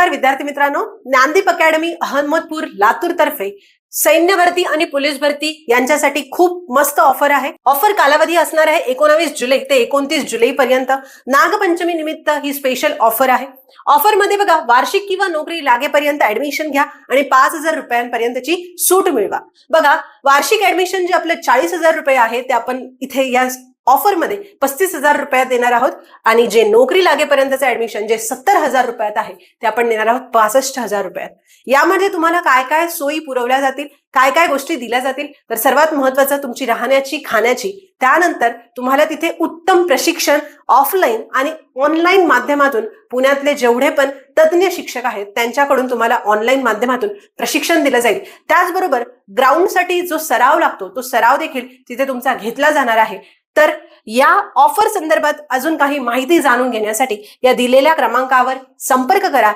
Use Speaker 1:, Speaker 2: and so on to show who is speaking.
Speaker 1: नमस्कार विद्यार्थी मित्रांनो, ज्ञानदीप अकॅडमी अहमदपूर लातूर तर्फे सैन्य भरती आणि पोलीस भरती यांच्यासाठी खूप मस्त ऑफर आहे. ऑफर कालावधी असणार आहे 19 जुलै ते 29 जुलै पर्यंत. नागपंचमी निमित्त ही स्पेशल ऑफर आहे. ऑफर मध्ये बघा, वार्षिक किंवा नोकरी लागेपर्यंत ऍडमिशन घ्या आणि 5,000 रुपयांपर्यंतची सूट मिळवा. बघा, वार्षिक ऍडमिशन जे आपलं 40,000 रुपये आहे ते आपण इथे या ऑफर मध्ये 35,000 रुपयात देणार आहोत आणि जे नोकरी लागेपर्यंतचं ऍडमिशन जे 70,000 रुपयात आहे ते आपण देणार आहोत 65,000 रुपयात. यामध्ये तुम्हाला काय काय सोयी पुरवल्या जातील, काय काय गोष्टी दिल्या जातील, तर सर्वात महत्वाचं तुमची राहण्याची, खाण्याची, त्यानंतर तुम्हाला तिथे उत्तम प्रशिक्षण ऑफलाईन आणि ऑनलाईन माध्यमातून पुण्यातले जेवढे पण तज्ञ शिक्षक आहेत त्यांच्याकडून तुम्हाला ऑनलाईन माध्यमातून प्रशिक्षण दिलं जाईल. त्याचबरोबर ग्राउंडसाठी जो सराव लागतो तो सराव देखील तिथे तुमचा घेतला जाणार आहे. तर या ऑफर संदर्भात अजून काही माहिती जाणून घेण्यासाठी या दिलेल्या क्रमांकावर संपर्क करा